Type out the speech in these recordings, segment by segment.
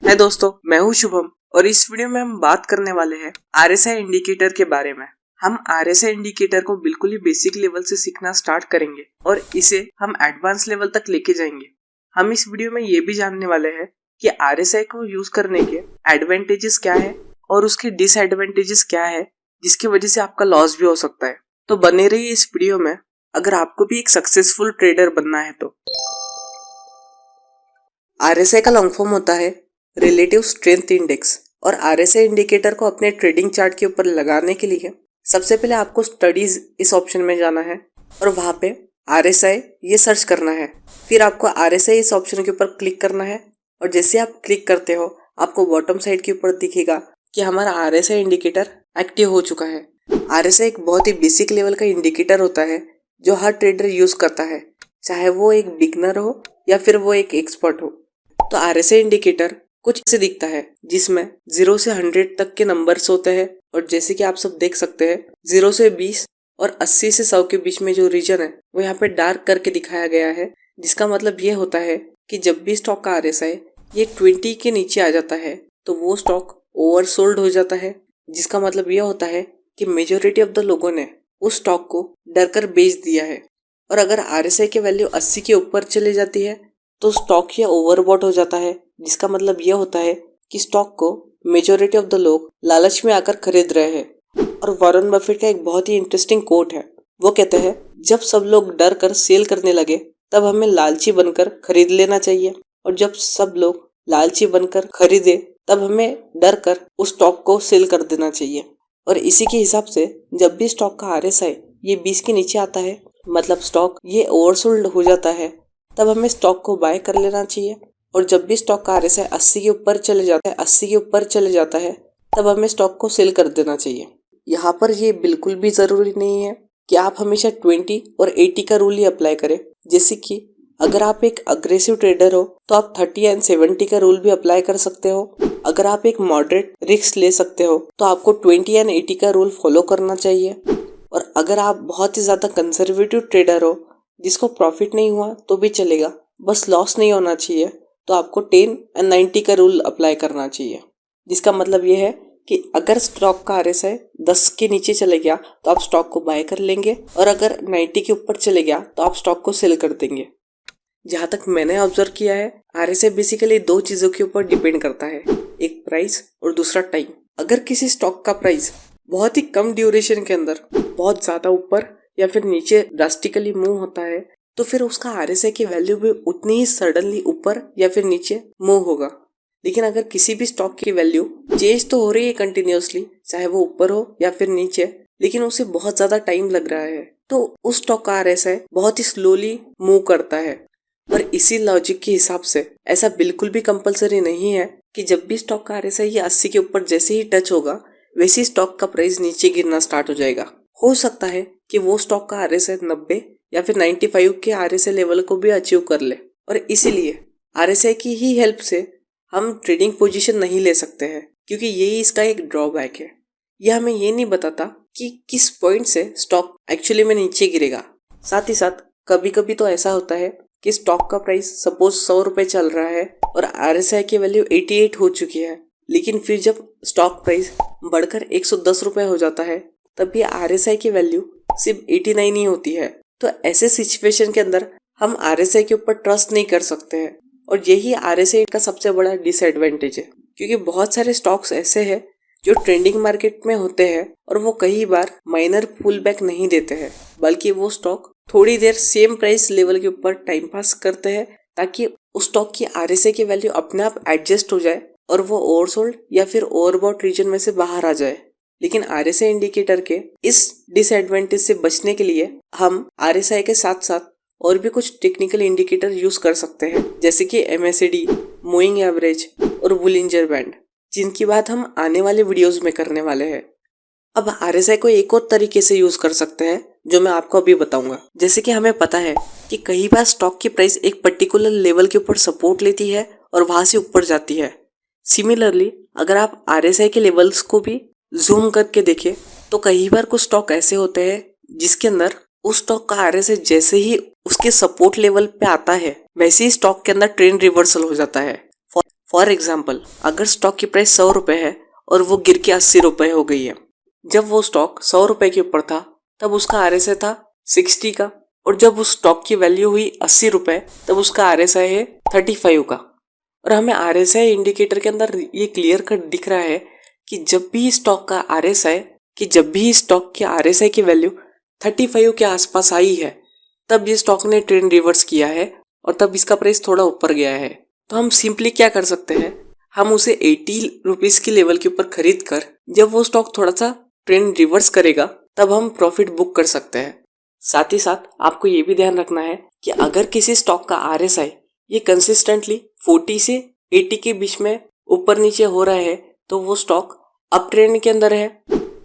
है दोस्तों, मैं हूँ शुभम और इस वीडियो में हम बात करने वाले हैं आरएसआई इंडिकेटर के बारे में। हम आरएसआई इंडिकेटर को बिल्कुल ही बेसिक लेवल से सीखना स्टार्ट करेंगे और इसे हम एडवांस लेवल तक लेके जाएंगे। हम इस वीडियो में ये भी जानने वाले हैं कि आरएसआई को यूज करने के एडवांटेजेस क्या है और उसके डिसएडवांटेजेस क्या है, जिसकी वजह से आपका लॉस भी हो सकता है। तो बने रहिए इस वीडियो में अगर आपको भी एक सक्सेसफुल ट्रेडर बनना है तो। आरएसआई का लॉन्ग फॉर्म होता है रिलेटिव स्ट्रेंथ इंडेक्स और आरएसआई इंडिकेटर को अपने ट्रेडिंग चार्ट के ऊपर लगाने के लिए सबसे पहले आपको स्टडीज इस ऑप्शन में जाना है और वहां पे आरएसआई ये सर्च करना है। फिर आपको आरएसआई इस ऑप्शन के ऊपर क्लिक करना है और जैसे आप क्लिक करते हो आपको बॉटम साइड के ऊपर दिखेगा कि हमारा आरएसआई इंडिकेटर एक्टिव हो चुका है। आरएसआई एक बहुत ही बेसिक लेवल का इंडिकेटर होता है जो हर ट्रेडर यूज करता है, चाहे वो एक बिगनर हो या फिर वो एक एक्सपर्ट हो। तो आरएसआई इंडिकेटर कुछ ऐसे दिखता है जिसमें 0 से 100 तक के नंबर्स होते हैं और जैसे कि आप सब देख सकते हैं 0 से 20 और 80 से 100 के बीच में जो रीजन है वो यहाँ पे डार्क करके दिखाया गया है, जिसका मतलब ये होता है कि जब भी स्टॉक का आरएसआई ये 20 के नीचे आ जाता है तो वो स्टॉक ओवरसोल्ड हो जाता है, जिसका मतलब ये होता है कि मेजोरिटी ऑफ द लोगों ने उस स्टॉक को डर कर बेच दिया है। और अगर आरएसआई की वैल्यू 80 के ऊपर चली जाती है तो स्टॉक ये ओवरबॉट हो जाता है, जिसका मतलब ये होता है कि स्टॉक को मेजोरिटी ऑफ द लोग लालच में आकर खरीद रहे हैं। और वॉरेन बफेट का एक बहुत ही इंटरेस्टिंग कोट है, वो कहते हैं जब सब लोग डर कर सेल करने लगे तब हमें लालची बनकर खरीद लेना चाहिए, और जब सब लोग लालची बनकर खरीदे तब हमें डर कर उस स्टॉक को सेल कर देना चाहिए। और इसी के हिसाब से जब भी स्टॉक का आरएसआई ये 20 के नीचे आता है, मतलब स्टॉक ये ओवरसोल्ड हो जाता है, तब हमें स्टॉक को बाय कर लेना चाहिए। और जब भी स्टॉक का आरएसआई 80 के ऊपर चले जाता है तब हमें स्टॉक को सेल कर देना चाहिए। यहाँ पर ये बिल्कुल भी जरूरी नहीं है कि आप हमेशा 20 और 80 का रूल ही अप्लाई करें। जैसे कि अगर आप एक अग्रेसिव ट्रेडर हो तो आप 30 एंड 70 का रूल भी अप्लाई कर सकते हो। अगर आप एक मॉडरेट रिस्क ले सकते हो तो आपको 20 एंड 80 का रूल फॉलो करना चाहिए। और अगर आप बहुत ही ज्यादा कंजर्वेटिव ट्रेडर हो जिसको प्रॉफिट नहीं हुआ तो भी चलेगा, बस लॉस नहीं होना चाहिए, तो आपको 10 एंड 90 का रूल अप्लाई करना चाहिए। जिसका मतलब ये है कि अगर स्टॉक का आरएसआई 10 के नीचे चले गया तो आप स्टॉक को बाय कर लेंगे और अगर 90 के ऊपर चले गया तो आप स्टॉक को सेल कर देंगे। जहाँ तक मैंने ऑब्जर्व किया है आरएसआई बेसिकली दो चीजों के ऊपर डिपेंड करता है, एक प्राइस और दूसरा टाइम। अगर किसी स्टॉक का प्राइस बहुत ही कम ड्यूरेशन के अंदर बहुत ज्यादा ऊपर या फिर नीचे ड्रास्टिकली मूव होता है तो फिर उसका आरएसआई की वैल्यू भी उतनी ही सडनली ऊपर या फिर नीचे मूव होगा। लेकिन अगर किसी भी स्टॉक की वैल्यू चेंज तो हो रही है कंटिन्यूअसली, चाहे वो ऊपर हो या फिर नीचे, लेकिन उसे बहुत ज्यादा टाइम लग रहा है, तो उस स्टॉक का आरएसआई बहुत ही स्लोली मूव करता है। और इसी लॉजिक के हिसाब से ऐसा बिल्कुल भी कंपलसरी नहीं है कि जब भी स्टॉक का आरएसआई ये 80 के ऊपर जैसे ही टच होगा वैसे ही स्टॉक का प्राइस नीचे गिरना स्टार्ट हो जाएगा। हो सकता है कि वो स्टॉक का आरएसआई 90 या फिर 95 के आरएसआई लेवल को भी अचीव कर ले, और इसीलिए आरएसआई की ही हेल्प से हम ट्रेडिंग पोजीशन नहीं ले सकते हैं, क्योंकि यही इसका एक ड्रॉबैक है। यह हमें ये नहीं बताता कि किस पॉइंट से स्टॉक एक्चुअली में नीचे गिरेगा। साथ ही साथ कभी कभी तो ऐसा होता है कि स्टॉक का प्राइस सपोज 100 रुपए चल रहा है और आरएसआई की वैल्यू 88 हो चुकी है, लेकिन फिर जब स्टॉक प्राइस बढ़कर 110 रुपए हो जाता है तब भी आरएसआई की वैल्यू सिर्फ 89 ही होती है। तो ऐसे सिचुएशन के अंदर हम आरएसआई के ऊपर ट्रस्ट नहीं कर सकते हैं, और यही आरएसआई का सबसे बड़ा डिसएडवांटेज है। क्योंकि बहुत सारे स्टॉक्स ऐसे हैं जो ट्रेंडिंग मार्केट में होते हैं और वो कई बार माइनर पुल बैक नहीं देते हैं, बल्कि वो स्टॉक थोड़ी देर सेम प्राइस लेवल के ऊपर टाइम पास करते हैं ताकि उस स्टॉक की आरएसआई की वैल्यू अपने आप एडजस्ट हो जाए और वो ओवरसोल्ड या फिर ओवरबॉट रीजन में से बाहर आ जाए। लेकिन आरएसआई इंडिकेटर के इस डिसएडवांटेज से बचने के लिए हम आरएसआई के साथ साथ और भी कुछ टेक्निकल इंडिकेटर यूज कर सकते हैं, जैसे कि MACD, मूविंग एवरेज और बुलिंजर बैंड, जिनकी बात हम आने वाले वीडियोस में करने वाले हैं। अब आरएसआई को एक और तरीके से यूज कर सकते हैं जो मैं आपको अभी बताऊंगा। जैसे कि हमें पता है कि कई बार स्टॉक की प्राइस एक पर्टिकुलर लेवल के ऊपर सपोर्ट लेती है और वहां से ऊपर जाती है। सिमिलरली अगर आप आरएसआई के लेवल्स को भी जूम करके देखें तो कई बार कुछ स्टॉक ऐसे होते हैं जिसके अंदर उस स्टॉक का आरएसआई जैसे ही उसके सपोर्ट लेवल पे आता है वैसे ही स्टॉक के अंदर ट्रेंड रिवर्सल हो जाता है। फॉर एग्जाम्पल, अगर स्टॉक की प्राइस 100 रुपये है और वो गिर के 80 रुपये हो गई है। जब वो स्टॉक 100 रुपये के ऊपर था तब उसका RSI था 60 का, और जब उस स्टॉक की वैल्यू हुई 80 रुपये तब उसका RSI है 35 का। और हमें RSI इंडिकेटर के अंदर ये क्लियर कट दिख रहा है कि जब भी स्टॉक की RSI की वैल्यू 35 के आसपास आई है तब ये स्टॉक ने ट्रेंड रिवर्स किया है और तब इसका प्राइस थोड़ा ऊपर गया है। तो हम सिंपली क्या कर सकते हैं, हम उसे 80 रुपीज़ की लेवल के ऊपर खरीद कर जब वो स्टॉक थोड़ा सा ट्रेंड रिवर्स करेगा तब हम प्रॉफिट बुक कर सकते हैं। साथ ही साथ आपको ये भी ध्यान रखना है कि अगर किसी स्टॉक का RSI ये कंसिस्टेंटली 40 से 80 के बीच में ऊपर नीचे हो रहा है तो वो स्टॉक अप ट्रेंड के अंदर है,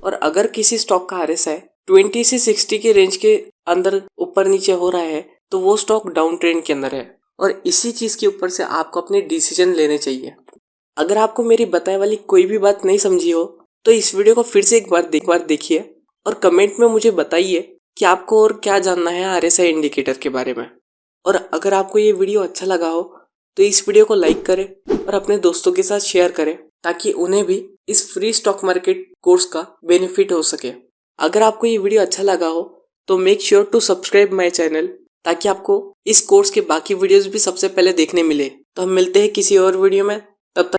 और अगर किसी स्टॉक का RSI 20 से 60 के रेंज के अंदर ऊपर नीचे हो रहा है तो वो स्टॉक डाउन ट्रेंड के अंदर है। और इसी चीज़ के ऊपर से आपको अपने डिसीजन लेने चाहिए। अगर आपको मेरी बताए वाली कोई भी बात नहीं समझी हो तो इस वीडियो को फिर से एक बार देखिए और कमेंट में मुझे बताइए कि आपको और क्या जानना है RSI इंडिकेटर के बारे में। और अगर आपको ये वीडियो अच्छा लगा हो तो इस वीडियो को लाइक करें और अपने दोस्तों के साथ शेयर करें ताकि उन्हें भी इस फ्री स्टॉक मार्केट कोर्स का बेनिफिट हो सके। अगर आपको ये वीडियो अच्छा लगा हो तो make sure to subscribe my channel ताकि आपको इस कोर्स के बाकी वीडियोस भी सबसे पहले देखने मिले। तो हम मिलते हैं किसी और वीडियो में।